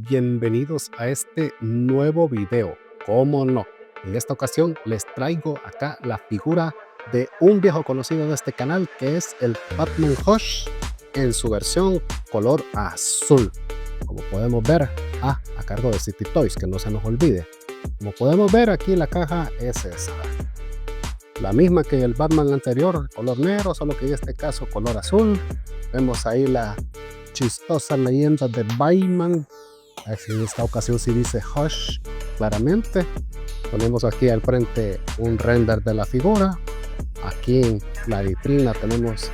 bienvenidos a este nuevo video. ¿Cómo no? En esta ocasión les traigo acá la figura de un viejo conocido de este canal, que es el Batman Hush en su versión color azul. Como podemos ver, a cargo de City Toys, que no se nos olvide. Como podemos ver, aquí la caja es esa, la misma que el Batman anterior, color negro, solo que en este caso color azul. Vemos ahí la chistosa leyenda de Batman. En esta ocasión sí dice Hush claramente. Ponemos aquí al frente un render de la figura. Aquí en la vitrina tenemos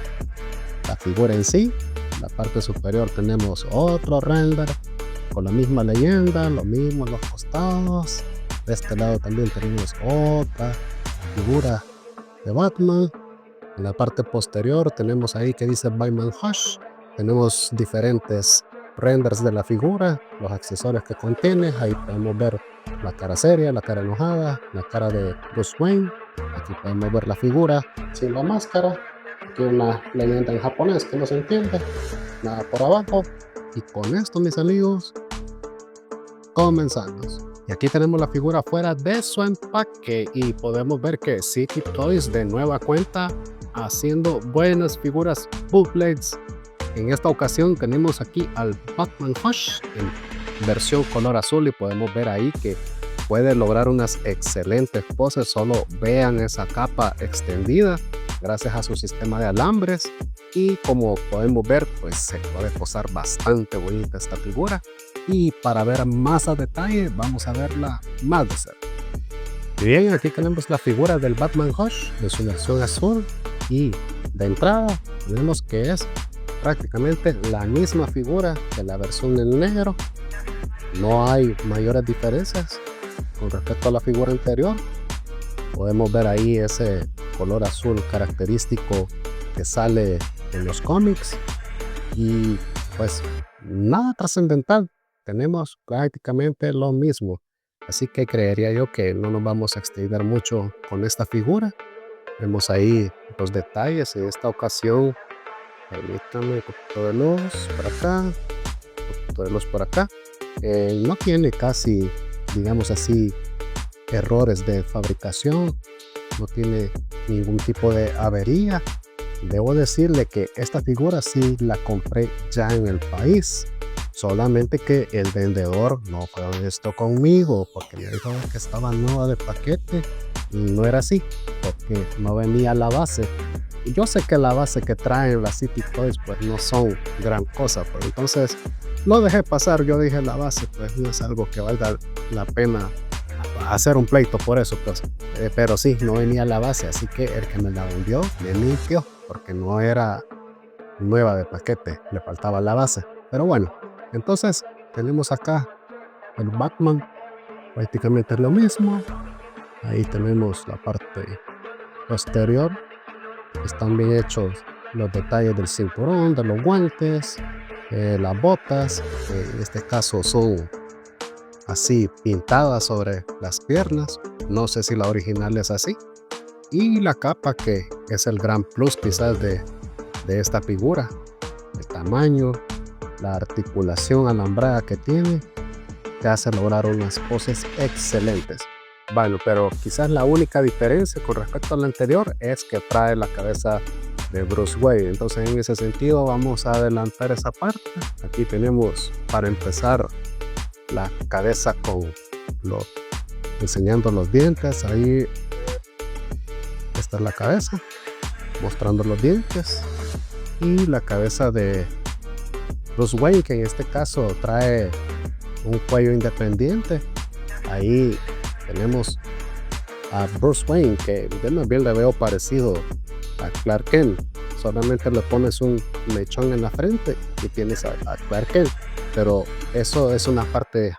la figura en sí. En la parte superior tenemos otro render con la misma leyenda, lo mismo en los costados. De este lado también tenemos otra figura de Batman. En la parte posterior tenemos ahí que dice Batman Hush. Tenemos diferentes renders de la figura, los accesorios que contiene. Ahí podemos ver la cara seria, la cara enojada, la cara de Bruce Wayne. Aquí podemos ver la figura sin la máscara. Aquí una leyenda en japonés que no se entiende, nada por abajo. Y con esto, mis amigos, comenzamos. Y aquí tenemos la figura fuera de su empaque y podemos ver que City Toys de nueva cuenta haciendo buenas figuras bootlegs. En esta ocasión tenemos aquí al Batman Hush en versión color azul y podemos ver ahí que puede lograr unas excelentes poses. Solo vean esa capa extendida gracias a su sistema de alambres, y como podemos ver, pues se puede posar bastante bonita esta figura. Y para ver más a detalle, vamos a verla más de cerca. Bien, aquí tenemos la figura del Batman Hush de su versión azul, y de entrada tenemos que es prácticamente la misma figura que la versión en negro. No hay mayores diferencias con respecto a la figura anterior. Podemos ver ahí ese color azul característico que sale en los cómics, y pues nada trascendental, tenemos prácticamente lo mismo, así que creería yo que no nos vamos a extender mucho con esta figura. Vemos ahí los detalles. En esta ocasión, permítanme, un poquito de luz por acá, un poquito de luz por acá. No tiene casi, digamos así, errores de fabricación, no tiene ningún tipo de avería. Debo decirle que esta figura sí la compré ya en el país, solamente que el vendedor no fue honesto conmigo, porque me dijo que estaba nueva de paquete y no era así, porque no venía la base. Y yo sé que la base que traen las City Toys pues no son gran cosa, pero entonces lo dejé pasar. Yo dije, la base pues no es algo que valga la pena hacer un pleito por eso, pues. Pero sí, no venía la base, así que el que me la vendió me mintió, porque no era nueva de paquete, le faltaba la base. Pero bueno, entonces tenemos acá el Batman, prácticamente es lo mismo. Ahí tenemos la parte posterior, están bien hechos los detalles del cinturón, de los guantes, las botas, en este caso son así pintadas sobre las piernas. No sé si la original es así. Y la capa, que es el gran plus quizás de esta figura, el tamaño, la articulación alambrada que tiene, te hace lograr unas poses excelentes. Bueno, pero quizás la única diferencia con respecto a la anterior es que trae la cabeza de Bruce Wayne. Entonces en ese sentido vamos a adelantar esa parte. Aquí tenemos para empezar la cabeza con enseñando los dientes. Ahí esta es la cabeza mostrando los dientes, y la cabeza de Bruce Wayne, que en este caso trae un cuello independiente. Ahí tenemos a Bruce Wayne, que de más bien le veo parecido a Clark Kent, solamente le pones un mechón en la frente y tienes a Clark Kent. Pero eso es una parte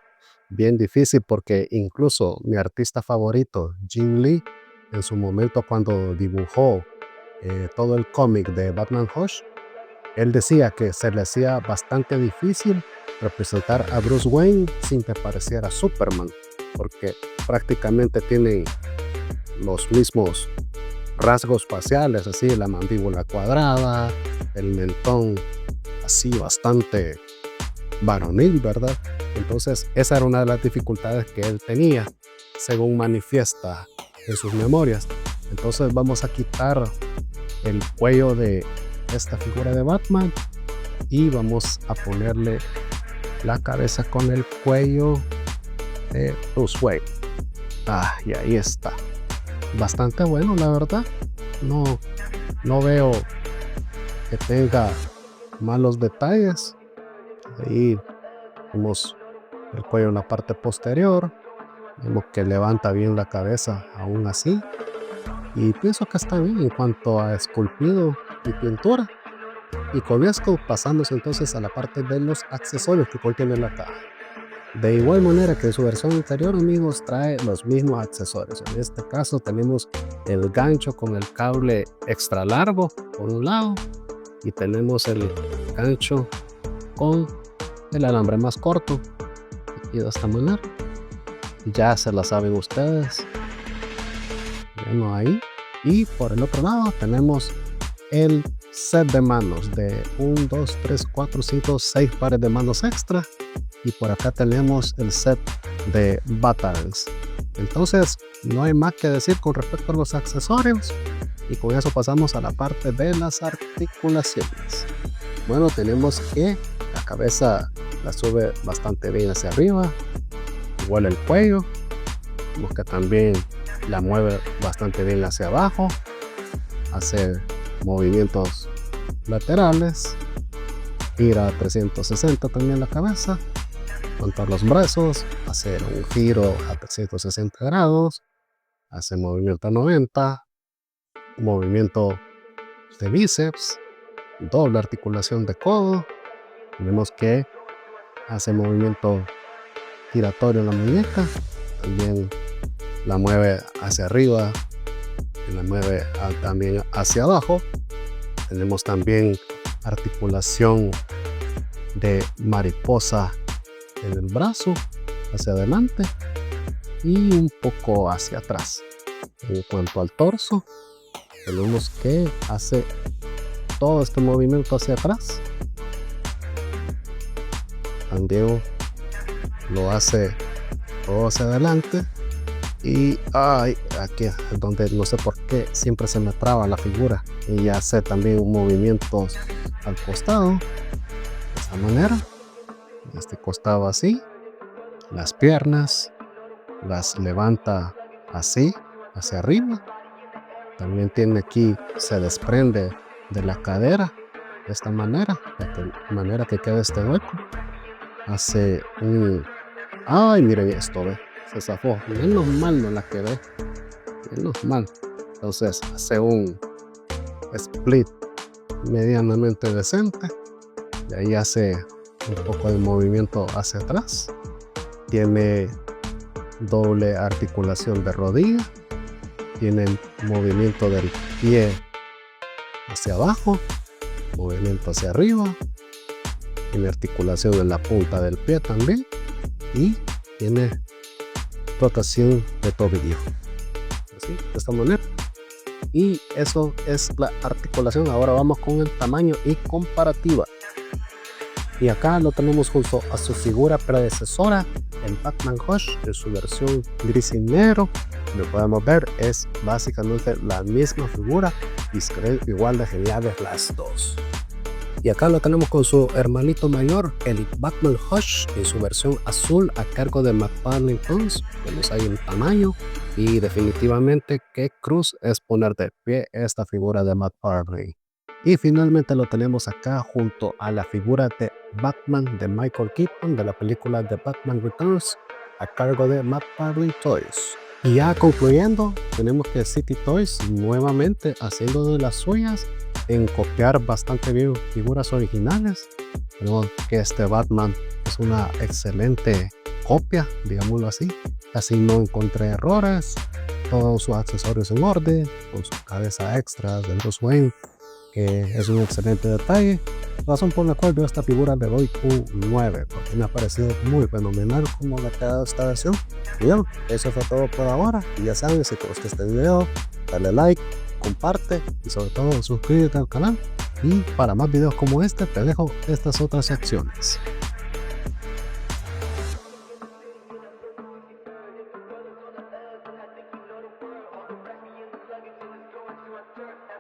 bien difícil, porque incluso mi artista favorito, Jim Lee, en su momento cuando dibujó todo el cómic de Batman Hush, él decía que se le hacía bastante difícil representar a Bruce Wayne sin que pareciera Superman, porque prácticamente tiene los mismos rasgos faciales, así la mandíbula cuadrada, el mentón así bastante varonil, ¿verdad? Entonces esa era una de las dificultades que él tenía, según manifiesta en sus memorias. Entonces vamos a quitar el cuello de esta figura de Batman y vamos a ponerle la cabeza con el cuello de Bruce Wayne. Y ahí está. Bastante bueno, la verdad. No veo que tenga malos detalles. Ahí vemos el cuello en la parte posterior. Vemos que levanta bien la cabeza aún así. Y pienso que está bien en cuanto a esculpido y pintura. Y con esto pasamos entonces a la parte de los accesorios que contiene la caja. De igual manera que en su versión anterior, amigos, trae los mismos accesorios. En este caso tenemos el gancho con el cable extra largo por un lado y tenemos el gancho con el alambre más corto y de esta manera. Ya se la saben ustedes. Bueno, ahí. Y por el otro lado tenemos el set de manos de 1, 2, 3, 4, 5, 6 pares de manos extra. Y por acá tenemos el set de Battles. Entonces no hay más que decir con respecto a los accesorios. Y con eso pasamos a la parte de las articulaciones. Bueno, tenemos que la cabeza la sube bastante bien hacia arriba. Igual el cuello. Vemos que también la mueve bastante bien hacia abajo. Hace movimientos laterales. Gira a 360 también la cabeza. Contra los brazos, hacer un giro a 360 grados, hace movimiento a 90, movimiento de bíceps, doble articulación de codo. Vemos que hace movimiento giratorio en la muñeca, también la mueve hacia arriba y la mueve también hacia abajo. Tenemos también articulación de mariposa en el brazo hacia adelante y un poco hacia atrás. En cuanto al torso, tenemos que hace todo este movimiento hacia atrás, también lo hace todo hacia adelante y aquí es donde no sé por qué siempre se me traba la figura y hace también movimientos al costado de esa manera. Este costado así, las piernas las levanta así hacia arriba, también tiene aquí, se desprende de la cadera de esta manera, de manera que quede este hueco. Hace un miren esto, ve, se zafó, menos mal no la quedé, menos mal. Entonces hace un split medianamente decente y ahí hace un poco de movimiento hacia atrás. Tiene doble articulación de rodilla. Tiene movimiento del pie hacia abajo, movimiento hacia arriba. Tiene articulación en la punta del pie también. Y tiene rotación de tobillo. Así, de esta manera. Y eso es la articulación. Ahora vamos con el tamaño y comparativa. Y acá lo tenemos junto a su figura predecesora, el Batman Hush, en su versión gris y negro. Como podemos ver, es básicamente la misma figura y se ven igual de geniales las dos. Y acá lo tenemos con su hermanito mayor, el Batman Hush, en su versión azul a cargo de McFarlane Toys. Vemos ahí el tamaño y definitivamente qué cruz es poner de pie esta figura de McFarlane. Y finalmente lo tenemos acá junto a la figura de Batman de Michael Keaton de la película The Batman Returns a cargo de McFarlane Toys. Y ya concluyendo, tenemos que City Toys nuevamente haciendo de las suyas en copiar bastante bien figuras originales. Tenemos que este Batman es una excelente copia, digámoslo así. Casi no encontré errores, todos sus accesorios en orden, con su cabeza extra de Bruce Wayne, que es un excelente detalle, razón por la cual yo a esta figura le doy un 9, porque me ha parecido muy fenomenal como le ha quedado esta versión. Y bueno, eso fue todo por ahora, y ya saben, si te gustó este video, dale like, comparte y sobre todo suscríbete al canal, y para más videos como este te dejo estas otras acciones. check.